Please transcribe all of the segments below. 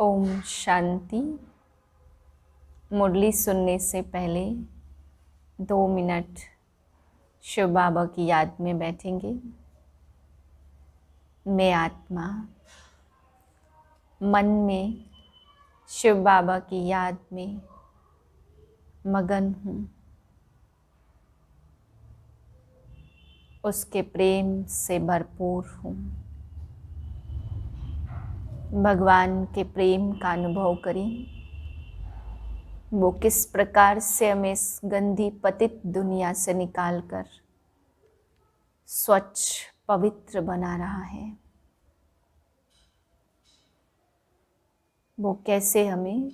ओम शांति। मुरली सुनने से पहले 2 मिनट शिव बाबा की याद में बैठेंगे। मैं आत्मा मन में शिव बाबा की याद में मगन हूँ। उसके प्रेम से भरपूर हूँ। भगवान के प्रेम का अनुभव करें। वो किस प्रकार से हमें इस गंदी पतित दुनिया से निकालकर स्वच्छ पवित्र बना रहा है। वो कैसे हमें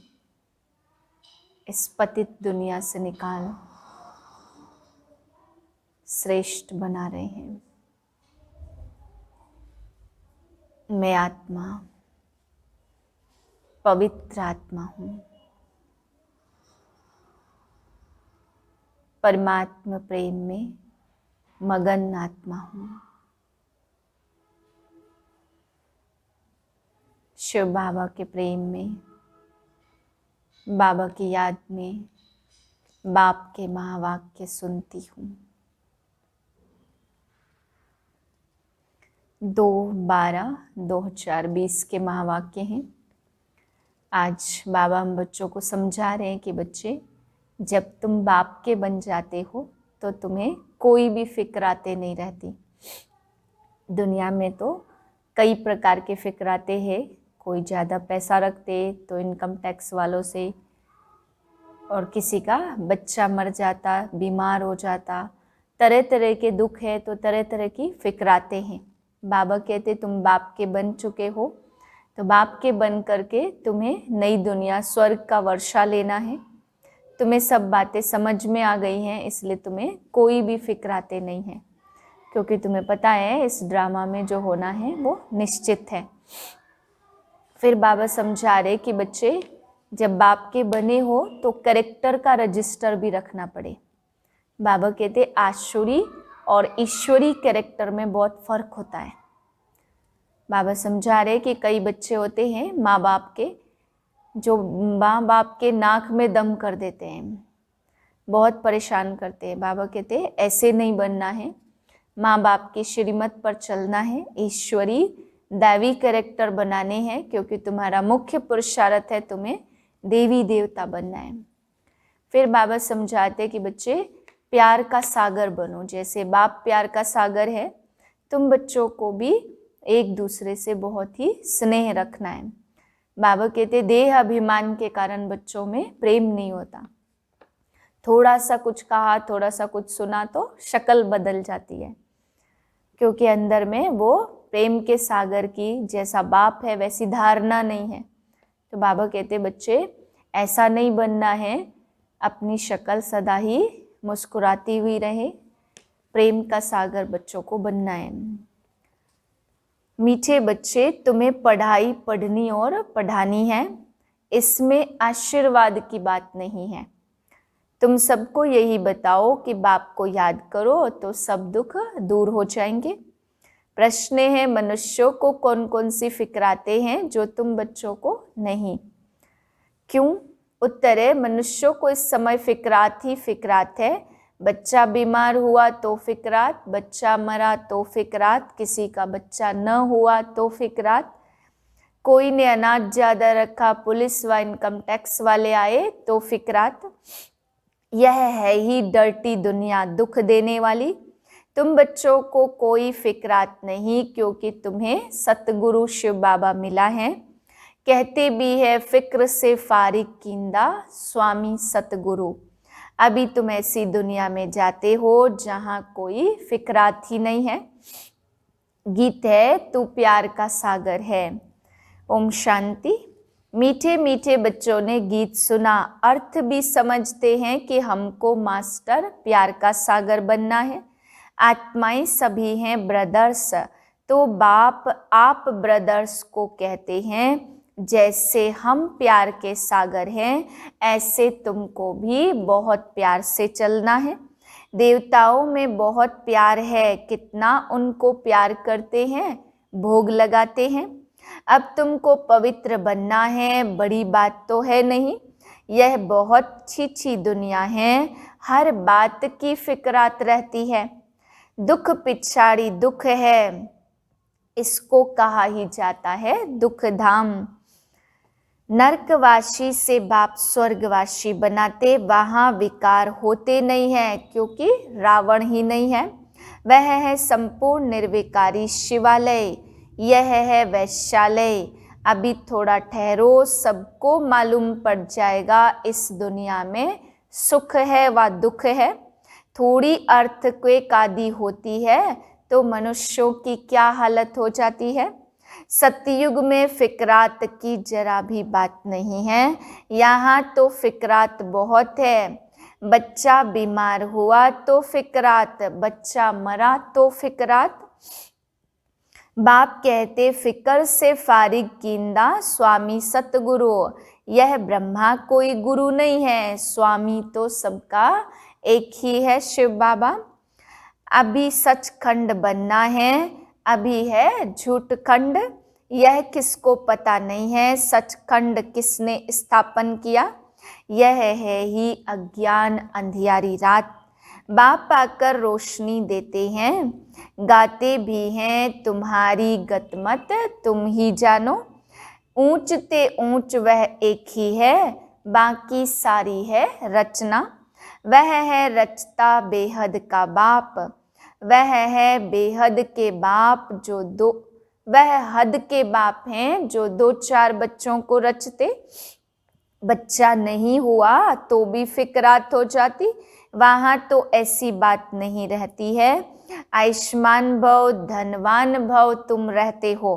इस पतित दुनिया से निकाल श्रेष्ठ बना रहे हैं। मैं आत्मा पवित्र आत्मा हूँ। परमात्मा प्रेम में मगन आत्मा हूँ। शिव बाबा के प्रेम में, बाबा की याद में बाप के महावाक्य सुनती हूँ। 2/12/2020 के महावाक्य हैं। आज बाबा हम बच्चों को समझा रहे हैं कि बच्चे, जब तुम बाप के बन जाते हो तो तुम्हें कोई भी फिक्राते नहीं रहती। दुनिया में तो कई प्रकार के फिक्राते हैं। कोई ज़्यादा पैसा रखते तो इनकम टैक्स वालों से, और किसी का बच्चा मर जाता, बीमार हो जाता, तरह तरह के दुख है तो तरह तरह की फिक्राते हैं। बाबा कहते तुम बाप के बन चुके हो तो बाप के बन करके तुम्हें नई दुनिया स्वर्ग का वर्षा लेना है। तुम्हें सब बातें समझ में आ गई हैं, इसलिए तुम्हें कोई भी फिक्राते नहीं है, क्योंकि तुम्हें पता है इस ड्रामा में जो होना है वो निश्चित है। फिर बाबा समझा रहे कि बच्चे, जब बाप के बने हो तो कैरेक्टर का रजिस्टर भी रखना पड़े। बाबा कहते आसुरी और ईश्वरी कैरेक्टर में बहुत फर्क होता है। बाबा समझा रहे कि कई बच्चे होते हैं माँ बाप के, जो माँ बाप के नाक में दम कर देते हैं, बहुत परेशान करते हैं। बाबा कहते हैं ऐसे नहीं बनना है, माँ बाप की श्रीमत पर चलना है, ईश्वरी दैवी कैरेक्टर बनाने हैं, क्योंकि तुम्हारा मुख्य पुरुषार्थ है तुम्हें देवी देवता बनना है। फिर बाबा समझाते कि बच्चे प्यार का सागर बनो। जैसे बाप प्यार का सागर है, तुम बच्चों को भी एक दूसरे से बहुत ही स्नेह रखना है। बाबा कहते देह अभिमान के कारण बच्चों में प्रेम नहीं होता। थोड़ा सा कुछ कहा, थोड़ा सा कुछ सुना तो शक्ल बदल जाती है, क्योंकि अंदर में वो प्रेम के सागर की जैसा बाप है वैसी धारणा नहीं है। तो बाबा कहते बच्चे ऐसा नहीं बनना है, अपनी शक्ल सदा ही मुस्कुराती हुई रहे। प्रेम का सागर बच्चों को बनना है। मीठे बच्चे, तुम्हें पढ़ाई पढ़नी और पढ़ानी है, इसमें आशीर्वाद की बात नहीं है। तुम सबको यही बताओ कि बाप को याद करो तो सब दुख दूर हो जाएंगे। प्रश्न है मनुष्यों को कौन कौन सी फिक्राते हैं जो तुम बच्चों को नहीं। क्यों? उत्तर है मनुष्यों को इस समय फिक्रात ही फिक्रात है। बच्चा बीमार हुआ तो फिक्रात, बच्चा मरा तो फिक्रात, किसी का बच्चा न हुआ तो फिक्रात, कोई ने अनाज ज्यादा रखा, पुलिस व इनकम टैक्स वाले आए तो फिक्रात। यह है ही डर्टी दुनिया, दुख देने वाली। तुम बच्चों को कोई फिक्रात नहीं, क्योंकि तुम्हें सतगुरु शिव बाबा मिला है। कहते भी है फिक्र से फारिग कींदा स्वामी सतगुरु। अभी तुम ऐसी दुनिया में जाते हो जहां कोई फिक्रात ही नहीं है। गीत है तू प्यार का सागर है। ओम शांति। मीठे मीठे बच्चों ने गीत सुना, अर्थ भी समझते हैं कि हमको मास्टर प्यार का सागर बनना है। आत्माएं सभी हैं ब्रदर्स, तो बाप आप ब्रदर्स को कहते हैं। जैसे हम प्यार के सागर हैं, ऐसे तुमको भी बहुत प्यार से चलना है। देवताओं में बहुत प्यार है, कितना उनको प्यार करते हैं, भोग लगाते हैं। अब तुमको पवित्र बनना है, बड़ी बात तो है नहीं। यह बहुत छी दुनिया है, हर बात की फिक्रात रहती है। दुख पिछाड़ी दुख है, इसको कहा ही जाता है दुख धाम। नरकवासी से बाप स्वर्गवासी बनाते, वहाँ विकार होते नहीं है, क्योंकि रावण ही नहीं है। वह है संपूर्ण निर्विकारी शिवालय, यह है वैश्यालय। अभी थोड़ा ठहरो, सबको मालूम पड़ जाएगा इस दुनिया में सुख है व दुख है। थोड़ी अर्थक्वेक आदि होती है तो मनुष्यों की क्या हालत हो जाती है। सतयुग में फिक्रात की जरा भी बात नहीं है, यहाँ तो फिक्रात बहुत है। बच्चा बीमार हुआ तो फिक्रात, बच्चा मरा तो फिक्रात। बाप कहते फिक्र से फारिग कींदा स्वामी सतगुरु। यह ब्रह्मा कोई गुरु नहीं है, स्वामी तो सबका एक ही है शिव बाबा। अभी सचखंड बनना है, अभी है झूठ खंड। यह किसको पता नहीं है, सचखंड किसने स्थापन किया। यह है ही अज्ञान अंधियारी रात। बाप आकर रोशनी देते हैं, गाते भी हैं तुम्हारी गतमत तुम ही जानो। ऊंच ते ऊंच वह एक ही है, बाकी सारी है रचना। वह है रचता बेहद का बाप, वह है बेहद के बाप जो दो, वह हद के बाप हैं जो 2-4 बच्चों को रचते। बच्चा नहीं हुआ तो भी फिक्रात हो जाती, वहाँ तो ऐसी बात नहीं रहती है। आयुष्मान भव धनवान भव तुम रहते हो,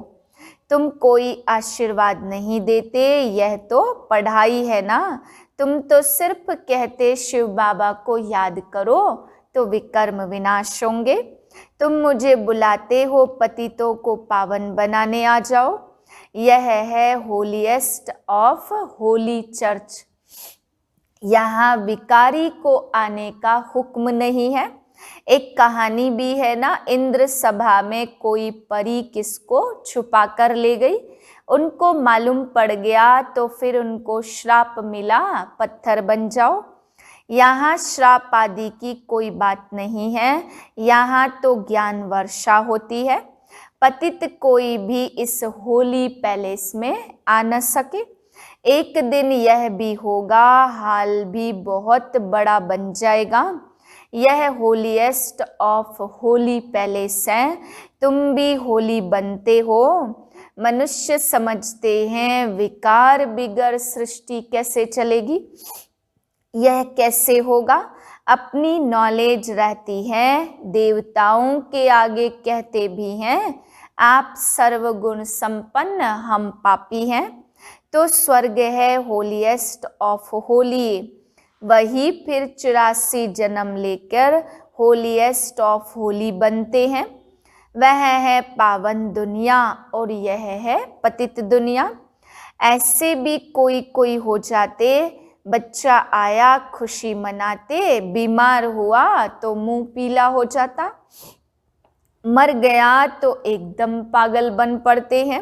तुम कोई आशीर्वाद नहीं देते, यह तो पढ़ाई है ना। तुम तो सिर्फ कहते शिव बाबा को याद करो तो विकर्म विनाश होंगे। तुम मुझे बुलाते हो पतितों को पावन बनाने आ जाओ। यह है होलीएस्ट ऑफ होली चर्च। यहाँ विकारी को आने का हुक्म नहीं है। एक कहानी भी है ना, इंद्र सभा में कोई परी किसको छुपा कर ले गई। उनको मालूम पड़ गया तो फिर उनको श्राप मिला, पत्थर बन जाओ। यहाँ श्राप आदि की कोई बात नहीं है, यहाँ तो ज्ञान वर्षा होती है। पतित कोई भी इस होली पैलेस में आ न सके। एक दिन यह भी होगा, हाल भी बहुत बड़ा बन जाएगा। यह होलीएस्ट ऑफ होली पैलेस है, तुम भी होली बनते हो। मनुष्य समझते हैं विकार बिगर सृष्टि कैसे चलेगी, यह कैसे होगा। अपनी नॉलेज रहती है, देवताओं के आगे कहते भी हैं आप सर्वगुण संपन्न, हम पापी हैं। तो स्वर्ग है होलीएस्ट ऑफ होली, वही फिर 84 जन्म लेकर होलीएस्ट ऑफ होली बनते हैं। वह है पावन दुनिया और यह है पतित दुनिया। ऐसे भी कोई हो जाते, बच्चा आया खुशी मनाते, बीमार हुआ तो मुंह पीला हो जाता, मर गया तो एकदम पागल बन पड़ते हैं।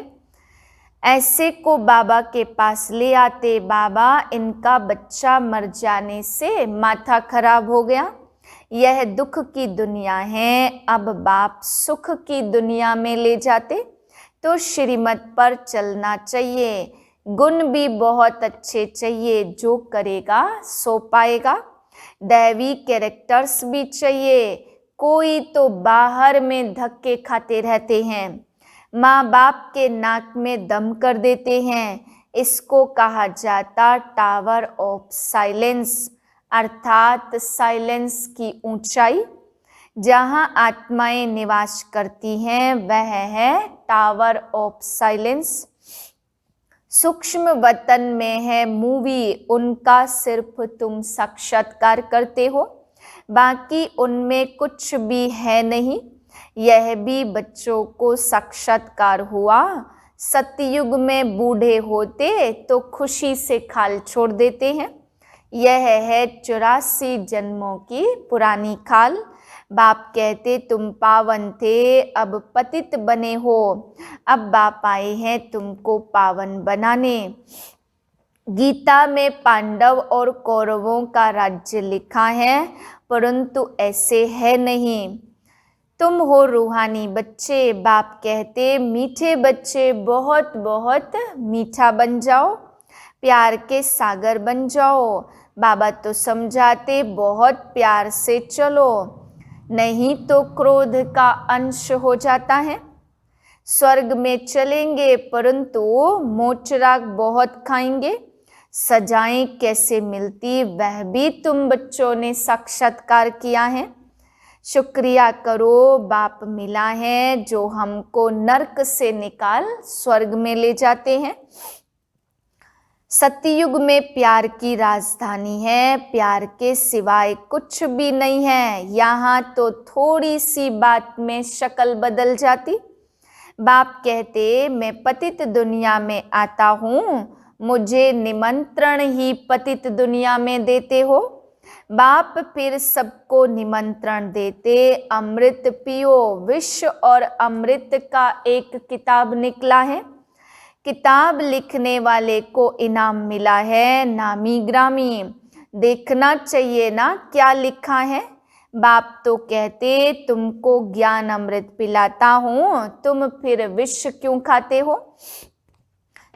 ऐसे को बाबा के पास ले आते, बाबा इनका बच्चा मर जाने से माथा खराब हो गया, यह दुख की दुनिया है, अब बाप सुख की दुनिया में ले जाते। तो श्रीमत पर चलना चाहिए, गुण भी बहुत अच्छे चाहिए, जो करेगा सो पाएगा। दैवी कैरेक्टर्स भी चाहिए, कोई तो बाहर में धक्के खाते रहते हैं, माँ बाप के नाक में दम कर देते हैं। इसको कहा जाता टावर ऑफ साइलेंस, अर्थात साइलेंस की ऊंचाई। जहाँ आत्माएं निवास करती हैं वह है टावर ऑफ साइलेंस। सूक्ष्म वतन में है मूवी, उनका सिर्फ तुम साक्षात्कार करते हो, बाकी उनमें कुछ भी है नहीं। यह भी बच्चों को साक्षात्कार हुआ। सतयुग में बूढ़े होते तो खुशी से खाल छोड़ देते हैं। यह है 84 जन्मों की पुरानी खाल। बाप कहते तुम पावन थे, अब पतित बने हो, अब बाप आए हैं तुमको पावन बनाने। गीता में पांडव और कौरवों का राज्य लिखा है, परंतु ऐसे है नहीं। तुम हो रूहानी बच्चे, बाप कहते मीठे बच्चे बहुत बहुत मीठा बन जाओ, प्यार के सागर बन जाओ। बाबा तो समझाते बहुत प्यार से चलो, नहीं तो क्रोध का अंश हो जाता है। स्वर्ग में चलेंगे परंतु मोचराग बहुत खाएंगे। सजाएं कैसे मिलती वह भी तुम बच्चों ने साक्षात्कार किया है। शुक्रिया करो, बाप मिला है जो हमको नरक से निकाल स्वर्ग में ले जाते हैं। सतयुग में प्यार की राजधानी है, प्यार के सिवाय कुछ भी नहीं है। यहाँ तो थोड़ी सी बात में शक्ल बदल जाती। बाप कहते मैं पतित दुनिया में आता हूँ, मुझे निमंत्रण ही पतित दुनिया में देते हो। बाप फिर सबको निमंत्रण देते, अमृत पियो। विश्व और अमृत का एक किताब निकला है, किताब लिखने वाले को इनाम मिला है नामी ग्रामी। देखना चाहिए ना क्या लिखा है। बाप तो कहते तुमको ज्ञान अमृत पिलाता हूँ, तुम फिर विष क्यों खाते हो।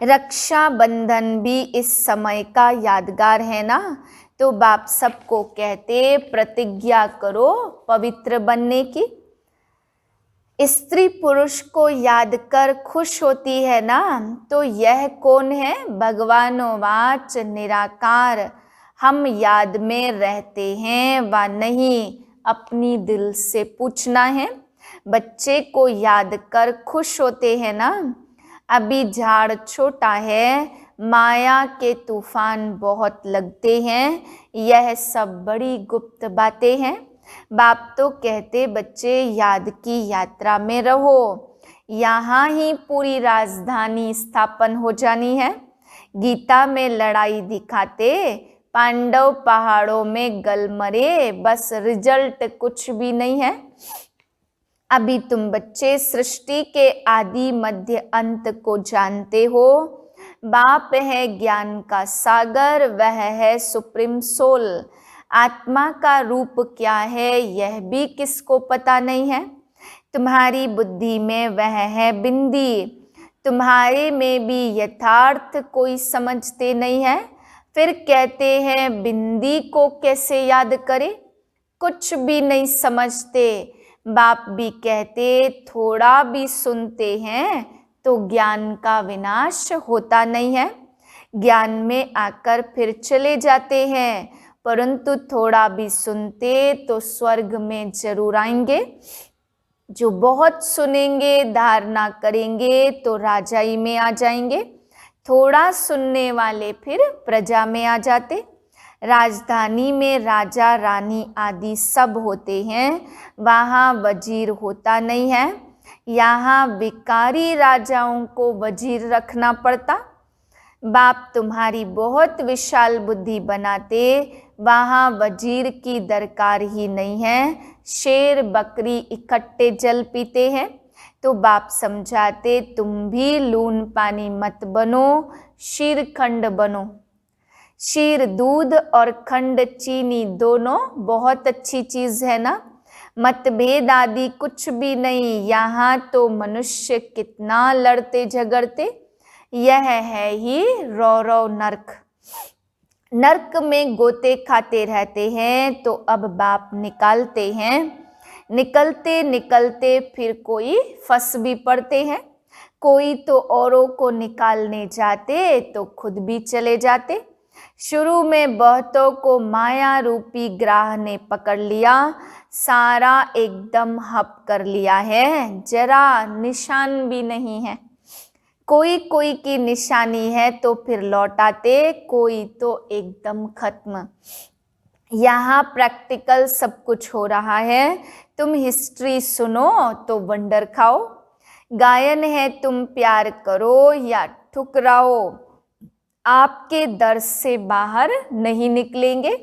रक्षा बंधन भी इस समय का यादगार है ना, तो बाप सबको कहते प्रतिज्ञा करो पवित्र बनने की। स्त्री पुरुष को याद कर खुश होती है ना, तो यह कौन है भगवानोवाच निराकार। हम याद में रहते हैं व नहीं, अपनी दिल से पूछना है। बच्चे को याद कर खुश होते हैं ना। अभी झाड़ छोटा है, माया के तूफान बहुत लगते हैं, यह सब बड़ी गुप्त बातें हैं। बाप तो कहते बच्चे याद की यात्रा में रहो, यहाँ ही पूरी राजधानी स्थापन हो जानी है। गीता में लड़ाई दिखाते, पांडव पहाड़ों में गल मरे, बस रिजल्ट कुछ भी नहीं है। अभी तुम बच्चे सृष्टि के आदि मध्य अंत को जानते हो। बाप है ज्ञान का सागर, वह है सुप्रीम सोल। आत्मा का रूप क्या है यह भी किसको पता नहीं है। तुम्हारी बुद्धि में वह है बिंदी, तुम्हारे में भी यथार्थ कोई समझते नहीं है। फिर कहते हैं बिंदी को कैसे याद करें, कुछ भी नहीं समझते। बाप भी कहते थोड़ा भी सुनते हैं तो ज्ञान का विनाश होता नहीं है। ज्ञान में आकर फिर चले जाते हैं, परंतु थोड़ा भी सुनते तो स्वर्ग में जरूर आएंगे। जो बहुत सुनेंगे धारणा करेंगे तो राजाई में आ जाएंगे। थोड़ा सुनने वाले फिर प्रजा में आ जाते। राजधानी में राजा रानी आदि सब होते हैं, वहाँ वजीर होता नहीं है। यहाँ विकारी राजाओं को वजीर रखना पड़ता। बाप तुम्हारी बहुत विशाल बुद्धि बनाते, वहाँ वजीर की दरकार ही नहीं है। शेर बकरी इकट्ठे जल पीते हैं, तो बाप समझाते तुम भी लून पानी मत बनो, शीर खंड बनो। शीर दूध और खंड चीनी दोनों बहुत अच्छी चीज है ना। मतभेद आदि कुछ भी नहीं। यहाँ तो मनुष्य कितना लड़ते झगड़ते, यह है ही रौरव नरक। नरक में गोते खाते रहते हैं, तो अब बाप निकालते हैं। निकलते निकलते फिर कोई फंस भी पड़ते हैं। कोई तो औरों को निकालने जाते तो खुद भी चले जाते। शुरू में बहुतों को माया रूपी ग्राह ने पकड़ लिया, सारा एकदम हप कर लिया है, जरा निशान भी नहीं है। कोई कोई की निशानी है तो फिर लौटाते, कोई तो एकदम खत्म। यहाँ प्रैक्टिकल सब कुछ हो रहा है। तुम हिस्ट्री सुनो तो वंडर खाओ। गायन है तुम प्यार करो या ठुकराओ, आपके दर्द से बाहर नहीं निकलेंगे।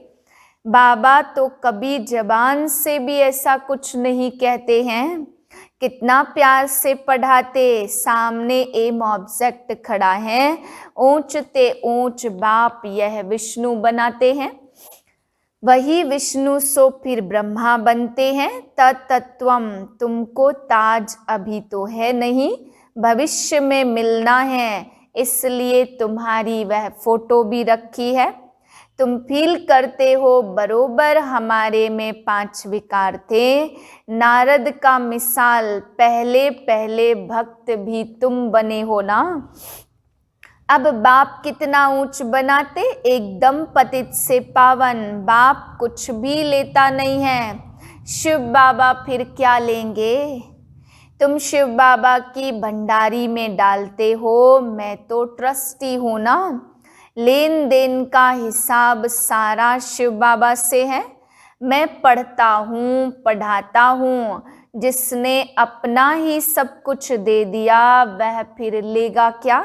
बाबा तो कभी जबान से भी ऐसा कुछ नहीं कहते हैं। कितना प्यार से पढ़ाते, सामने एम ऑब्जेक्ट खड़ा है, ऊंचते ऊंच बाप यह विष्णु बनाते हैं। वही विष्णु सो फिर ब्रह्मा बनते हैं। तत्त्वम, तुमको ताज अभी तो है नहीं, भविष्य में मिलना है, इसलिए तुम्हारी वह फोटो भी रखी है। तुम फील करते हो बरोबर हमारे में 5 विकार थे। नारद का मिसाल, पहले पहले भक्त भी तुम बने हो ना। अब बाप कितना ऊंच बनाते, एकदम पतित से पावन। बाप कुछ भी लेता नहीं है, शिव बाबा फिर क्या लेंगे। तुम शिव बाबा की भंडारी में डालते हो, मैं तो ट्रस्टी हूं ना। लेन देन का हिसाब सारा शिव बाबा से है। मैं पढ़ता हूँ, पढ़ाता हूँ, जिसने अपना ही सब कुछ दे दिया वह फिर लेगा क्या।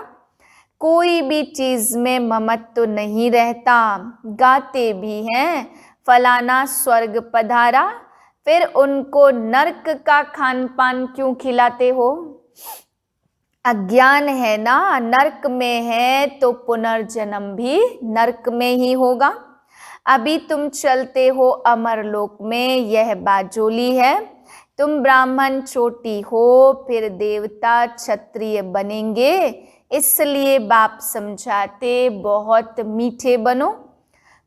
कोई भी चीज में ममत्व तो नहीं रहता। गाते भी हैं फलाना स्वर्ग पधारा, फिर उनको नर्क का खान पान क्यों खिलाते हो। अज्ञान है ना, नर्क में है तो पुनर्जन्म भी नर्क में ही होगा। अभी तुम चलते हो अमरलोक में, यह बाजोली है। तुम ब्राह्मण चोटी हो, फिर देवता क्षत्रिय बनेंगे, इसलिए बाप समझाते बहुत मीठे बनो।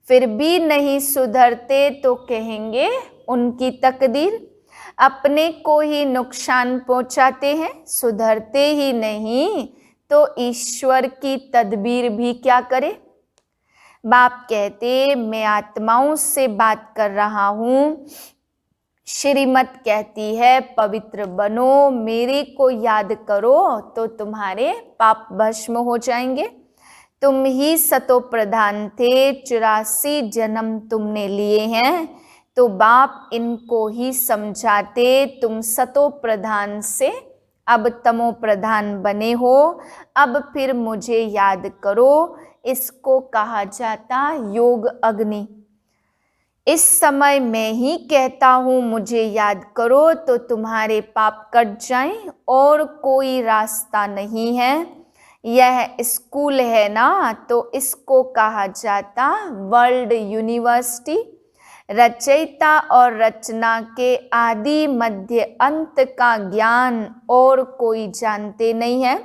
फिर भी नहीं सुधरते तो कहेंगे उनकी तकदीर। अपने को ही नुकसान पहुंचाते हैं, सुधरते ही नहीं तो ईश्वर की तदबीर भी क्या करे। बाप कहते मैं आत्माओं से बात कर रहा हूँ। श्रीमत कहती है पवित्र बनो, मेरे को याद करो तो तुम्हारे पाप भस्म हो जाएंगे। तुम ही सतो प्रधान थे, 84 जन्म तुमने लिए हैं, तो बाप इनको ही समझाते। तुम सतो प्रधान से अब तमो प्रधान बने हो, अब फिर मुझे याद करो। इसको कहा जाता योग अग्नि। इस समय मैं ही कहता हूँ मुझे याद करो तो तुम्हारे पाप कट जाएं, और कोई रास्ता नहीं है। यह स्कूल है ना, तो इसको कहा जाता वर्ल्ड यूनिवर्सिटी। रचयिता और रचना के आदि मध्य अंत का ज्ञान और कोई जानते नहीं है।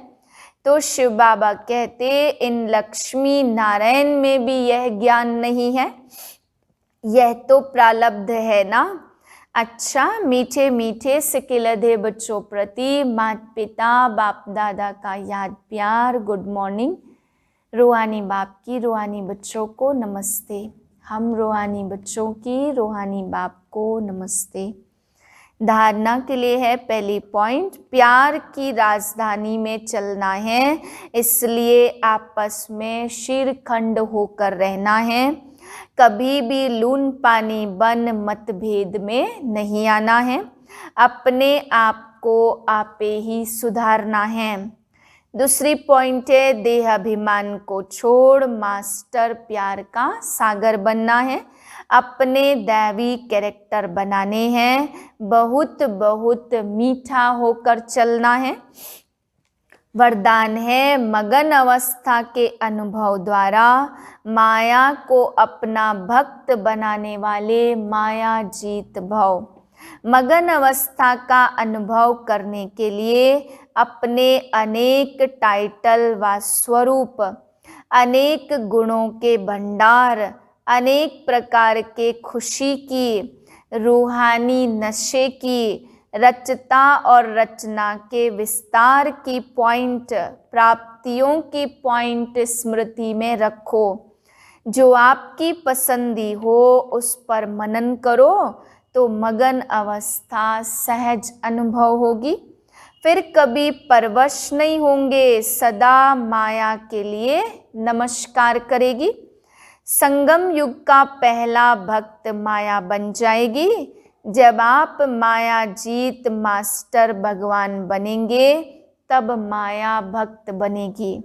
तो शिव बाबा कहते इन लक्ष्मी नारायण में भी यह ज्ञान नहीं है, यह तो प्रारब्ध है ना। अच्छा, मीठे मीठे सिकिलधे बच्चों प्रति माता पिता बाप दादा का याद प्यार, गुड मॉर्निंग। रूहानी बाप की रूहानी बच्चों को नमस्ते। हम रूहानी बच्चों की रूहानी बाप को नमस्ते। धारणा के लिए है पहली पॉइंट, प्यार की राजधानी में चलना है, इसलिए आपस में शिरखंड होकर रहना है। कभी भी लून पानी बन मतभेद में नहीं आना है। अपने आप को आपे ही सुधारना है। दूसरी पॉइंट है देहाभिमान को छोड़ मास्टर प्यार का सागर बनना है। अपने दैवी कैरेक्टर बनाने हैं, बहुत बहुत मीठा होकर चलना है। वरदान है मगन अवस्था के अनुभव द्वारा माया को अपना भक्त बनाने वाले माया जीत भव। मगन अवस्था का अनुभव करने के लिए अपने अनेक टाइटल व स्वरूप, अनेक गुणों के भंडार, अनेक प्रकार के खुशी की, रूहानी नशे की, रचता और रचना के विस्तार की पॉइंट, प्राप्तियों की पॉइंट स्मृति में रखो। जो आपकी पसंदी हो उस पर मनन करो तो मगन अवस्था सहज अनुभव होगी। फिर कभी परवश नहीं होंगे, सदा माया के लिए नमस्कार करेगी। संगम युग का पहला भक्त माया बन जाएगी। जब आप माया जीत मास्टर भगवान बनेंगे तब माया भक्त बनेगी।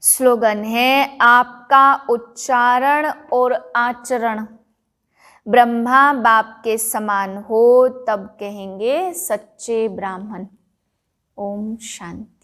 स्लोगन है, आपका उच्चारण और आचरण ब्रह्मा बाप के समान हो तब कहेंगे सच्चे ब्राह्मण। ओम शांति।